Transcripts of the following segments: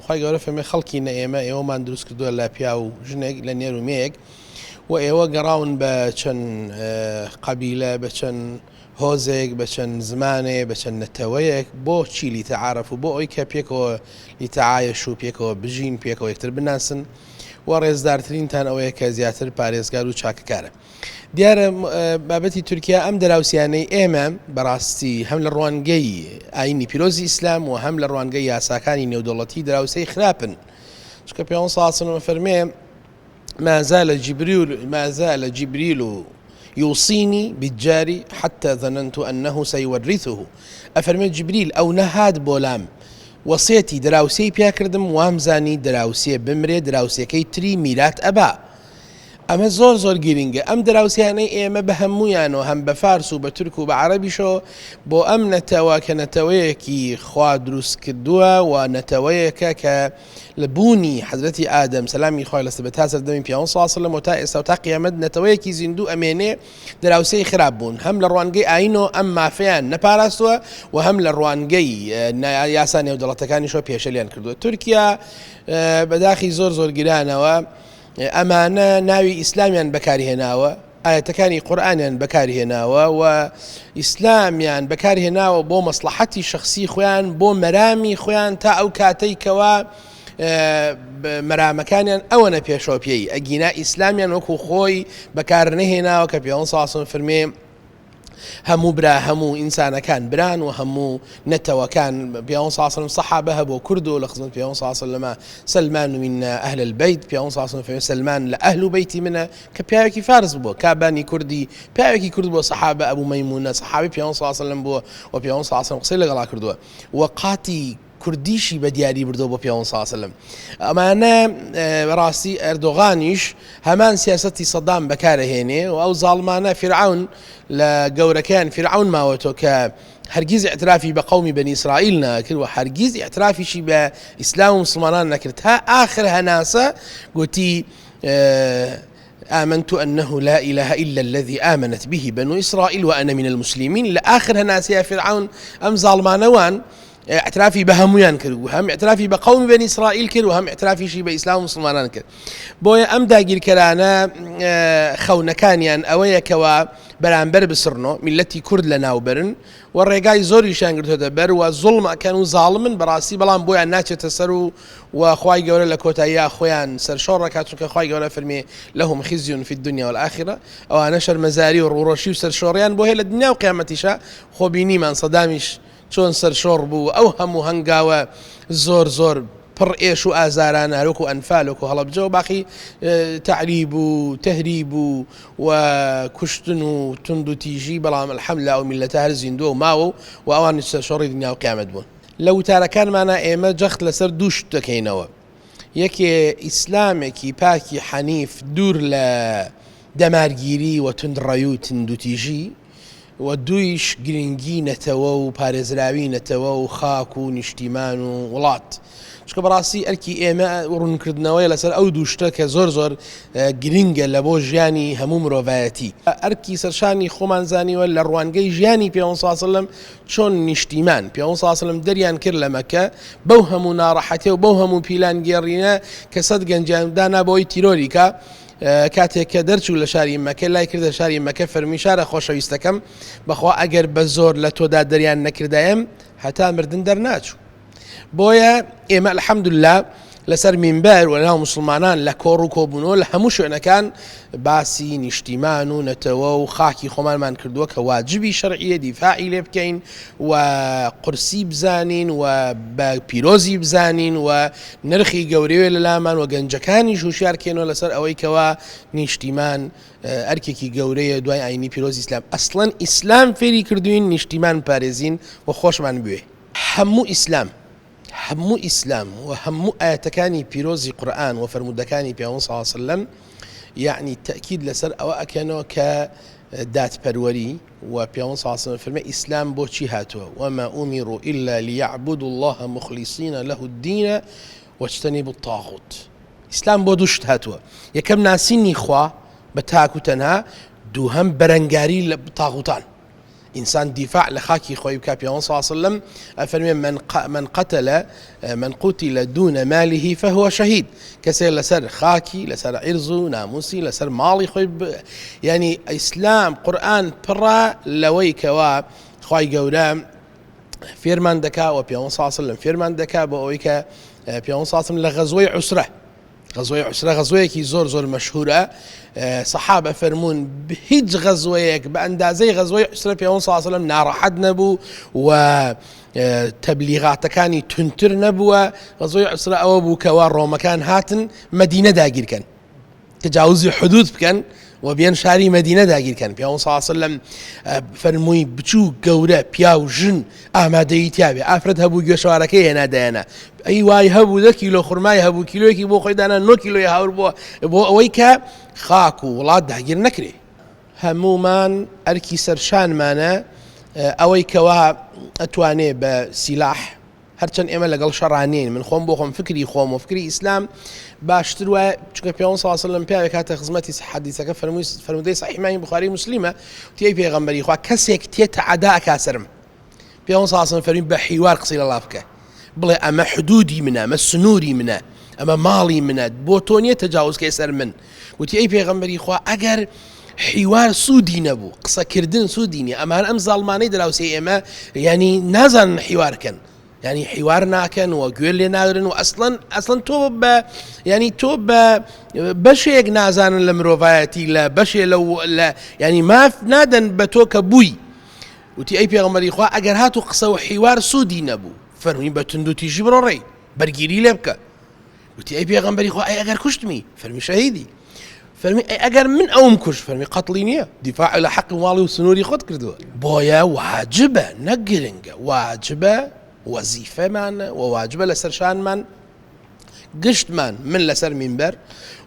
خی گەورە فەرمێ خەڵکی نە ئێوەمان دروست کردووە لە پیا و ژنێک لە نێر و مێک و ئێوە گەڕاون بە چەند قەبیلە بە چەند هۆزێک بە چەند زمانێ بە چەند نەتەوەیەک بۆ چی لیتەعارەف و بۆ ئەوی کە پێکەوە لیتەعایەش و پێکەوە بژین پێکەوە یەکتر بناسن و ڕێزدارترینتان ئەوەیە کە زیاتر پارێزگار و چاکەکارە. دیارە بابەتی تورکیا ئەم دەراوسیانەی ئێمە بەڕاستی هەم لە ڕوانگەی ئاینی پیرۆزی ئیسلام و هەم لە ڕوانگەی یاساکانی نێودەوڵەتی دراوسەی خراپن. چکە پێ ساسنەوە فەرمێ ما زال جبريل يوصيني بالجاري حتى ظننت أنه سيورثه. أفرمي جبريل أو نهاد بولام وصيتي دراوسي بياكردم وامزاني دراوسي بمري دراوسي كي تري ميلات أبا. ئەمە زۆر گرنگە ئەم دراوسیانەی ئێمە بە هەمویانەوە هەم بە فارس و بە تورک و بە عەرەبیشەوە بۆ ئەم نەتەوە کە نەتەوەیەکی خوا دروست کردووە و نەتەوەیەکە کە لە بوونی حەزرەتی ئادەم سەلامی خوای لەسەر بە تا سەردەمی پیاوەی ساسەڵەم و تا ئێستا و تا قیامەت نەتەوەیەکی زیندوو ئەمێنێ دراوسەی خراپ بوون هەم لە ڕوانگەی ئاینۆ ئەم مافەیان نەپاراستووە و هەم لە ڕوانگەی یاسا نێودەوڵەتەکانیشەوە پێشەلیان کردووە. تورکیا بەداخی زۆر گرانەوە ئەمانە ناوی ئیسلامیان بەکارهێناوە ئاەتەکانی قورئانیان بەکارهێناوە و ئیسلامیان بەکارهێناوە بۆ مەسلحەتی شخصی خۆیان بۆ مەرامی خۆیان تا ئەو کاتەی کەوا مەرامەکانیان ئەوەنە پێشەوە پێی ئەگینا ئیسلامیان وەکو خۆی بەکار نەهێناوە کە پێغەمبەر ساسم فەرمێ هەموو برا هەموو ئینسانەکان بران و هەموو نەتەوەکان پیاوەی ساسم سەحابە هەبوو کورد و لە خزمەت پیاوەی ساسم سلمان من ئەهل البەیت پیاوەی ساسم فەرمێ سلمان لە ئەهل و بەیتی منە کە پیاوێکی فارس بووە کابانی کوردی پیاوێکی کورد بووە سەحابە ئەبوو مەیمونە سەحابی پیاوەی ساسم بووە و پیاوەی ساسم قسەی لەگەڵا کردووە و قاتی کوردیشی بە دیاری بردەوە بۆ پیاوەی ساسم. ئەمانە بەڕاستی ئەردۆغانیش هەمان سیاسەتی سەدام بەکارەهێنێ و ئەو زاڵمانە فرعون لە گەورەکەیان فرعون ماوەتەوە کە هەرگیز اعترافی بە قەومی بەنی ئیسرائیل ناکرد و هەرگیز اعترافیشی بە ئیسلام و مسلمانان نەکرد تا ئاخر هەناسە گوتی آمنت أنه لا إله إلا الذي آمنت به بنو إسرائيل وأنا من المسلمين. لآخر هناسيا فرعون أم ظالمانوان اعترافی بە هەمویان کرد و هەم اعترافی بە قەومی بەنی ئیسرائیل کرد و هەم اعترافیشی بە ئیسلام و مسلمانان کرد. بۆیە ئەم داگیرکەرانە خەونەکانیان ئەوەیە کەوا بەرامبەر بسڕنەوە میلەتی کورد لە ناوبەرن و ڕێگای زۆریشیان گرتوۆتە بەر و زوڵمەکەن و زاڵمن بەڕاستی بەڵام بۆیان ناچێتە سەر و خوای گەورە لە کۆتاییە خۆیان سەرشۆڕەکات چونکە خوای گەورە فەرمێ لەهم خزي في الدنيا والآخرة ئەوانە شەرمەزاری و ڕوڕۆشی و سەرشۆڕیان بۆ هەیە لە دنیا و قیامەتیشە خۆ بینیمان سەدامیش چۆن سەرشۆڕ بوو ئەو هەموو هەنگاوە زۆر پڕ ئێش و ئازاران هەروەکو ئەنفال وەکو هەڵەبجە و باقی تعریب و تەهریب و کوشتن و تند و تیژی بەڵام الحەمدلله ئەو میلەتە هەر زیندووە و ماوە و ئەوانی سەرشۆڕی دنیا و قیامەت بوون. لە وتارەکانمانە ئێمە جەخت لەسەر دوو شت دەکەینەوە. یەکێ ئیسلامێکی پاکی حەنیف دوور لە دەمارگیری و تندڕەوی و تند و تیژی و دویش گرنگی نەتەوە و پارێزراوی نەتەوە و خاک و نیشتیمان و وڵات. چکە بەڕاستی ئەرکی ئێمە ڕوونکردنەوەی لەسەر ئەو دووشتە کە زۆر گرنگە لە بۆ ژیانی هەموو مرۆڤایەتی. ئەرکی سەرشانی خۆمان زانیوە لە ڕوانگەی ژیانی پیاوەی ساسەڵەم چۆن نیشتیمان پیاوەی ساسەڵەم دەریان کرد لە مەکە بەو هەموو ناڕەحەتیە و بەو هەموو پیلان گێڕینە کە سەد گەنجیان دانا بۆی تیرۆریکە کاتێک کە دەرچوو لە شاری مەکە لای کردە شاری مەکە فەرمی شارە خۆشەویستەکەم بەخوا ئەگەر بە زۆر لە تۆدا دەریان نەکردایەم هەتا مردن دەرناچوو. بۆیە ئێمە الحەمدولله لەسەر مینبەر و لەناو مسلمانان لە کۆڕ و کۆبوونەوە لە هەموو شوێنەکان باسی نیشتیمان و نەتەوە و خاکی خۆمانمان کردووە کە واجبی شەرعیە دیفاعی لێ بکەین و قورسی بزانین و بە پیرۆزی بزانین و نرخی گەورەیە لە لامان و گەنجەکانی هوشیارکەینەوە لەسەر ئەوەی کەوا نیشتیمان ئەرکێکی گەورەیە دوای ئاینی پیرۆزی ئیسلام. ئەسڵەن ئیسلام فێری کردوین نیشتیمان پارێزین و خۆشمان بوێ. هەموو ئیسلام و هەموو ئاەتەکانی پیرۆزی قورئان و فەرمودەکانی پیاوەی سەڵڵەهو عەلەیهی وسەلەم یعنی تەئکید لەسەر ئەوە ئەکەنەوە کە دادپەروەری و پیاوەی سەڵڵەهو عەلەیهی وسەلەم فەرمێ ئیسلام بۆچی هاتووە وما ئومیروا إلا ليعبدوا الله مخلصين له الدين واجتنبوا الطاغوت. ئیسلام بۆ دوو شت هاتووە. یەکەم ناسینی خوا بە تاک و تەنها، دووهەم بەرەنگاری لە تاغوتان. إنسان دفاع لخاكي خوي بكابي صلى الله عليه وسلم أفرمي من قتل دون ماله فهو شهيد كسير لسر خاكي لسر عرزو ناموسي لسر مالي خوي يعني إسلام قرآن برا لويكوا خوي قولام فيرمان دكا وبيان صلى الله عليه وسلم فيرمان دكا بأويكا بيان صلى الله عليه وسلم لغزوي عسرة غزوەیەکی زۆر مەشهورە سەحابە فەرموون هیچ غەزوەیەک بە ئەندازەی غەزوەی عوسرە پێغەمبەر صلی الله علیه و سلم ناڕەحەت نەبوو و تەبلیغاتەکانی تونتر نەبووە. غەزوەی عوسرە ئەوە بوو کەوا ڕۆمەکان هاتن مەدینە داگیرکەن تجاوزی حدود بکەن و بێن شاری مەدینە داگیرکەن. پێغەمبەر صلی الله علیه و سلم فەرمووی بچوو گەورە پیا و ژن ئامادەیی تیابێ. ئافرەت هەبوو گوێشوارەکەی هێنادایەنە ئەی وای هەبوو 10 کیلۆ خورمای هەبوو کیلۆیەکی بۆ خۆی دانا 9 کیلۆی هاور بۆ ئەوەی کە خاک و وڵات داگیر نەکرێ. هەمومان ئەرکی سەرشانمانە ئەوەی کەوا ئەتوانێ بە سیلاح هەرچەند ئێمە لەگەڵ شەڕانین من خۆم بۆ خۆم فکری خۆم و فکری ئیسلام باشتر وایە چونکە پێغەمبەر صلی الله علیه و سلم پیاوێک هاتە خزمەتی حەدیثەکە فەرموودەی صحیح مای بوخاری مسلمە وتی ئەی پێغەمبەری خوا کەسێک تێتە عەدا ئەکا سەرم. پێغەمبەر صلی الله علیه و سلم فەرمووی بە حیوار قسەی لەڵا بکە بڵێ ئەمە حدودی منە ئەمە سنووری منە ئەمە ماڵی منە بۆ تۆ نییە تەجاوزکەی سەر من. وتی ئەی پێغەمبەری خوا ئەگەر حیوار سوودی نەبوو قسەکردن سوودی نییە ئەمان ئەم زاڵمانەی دراوسێ ئێمە ینی نازانن حیوارکەن يعني حوار ناكن وقول لي ناغرن واصلا تو يعني تو بشيك نازان لمروفايتي لا بشي لو لا يعني ما نادن بتوك بوي وتي اي بيغمبري خو اگر هاتو قصو حوار سودي نبو فرمي بتندو تيجي بروري برجيري لبكا وتي اي بيغمبري خو اي اگر كشتمي فرمي شهيدي فرمي اي اگر من اوم كش فرمي قتلينيه دفاع على حق مالي وسنوري خد كردو بويا واجبه نقرنجه واجبه وظيفة من وواجبة لسرشان من قشت من لسر منبر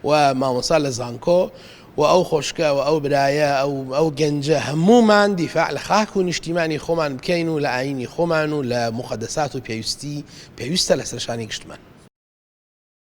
وما وصل لزانكو وأو خوشكا وأو براية أو جنجة همومان دفاع لخاك ونجتماني خومان بكينو لعيني خومانو لمقدسات بيوستي لسرشاني قشت من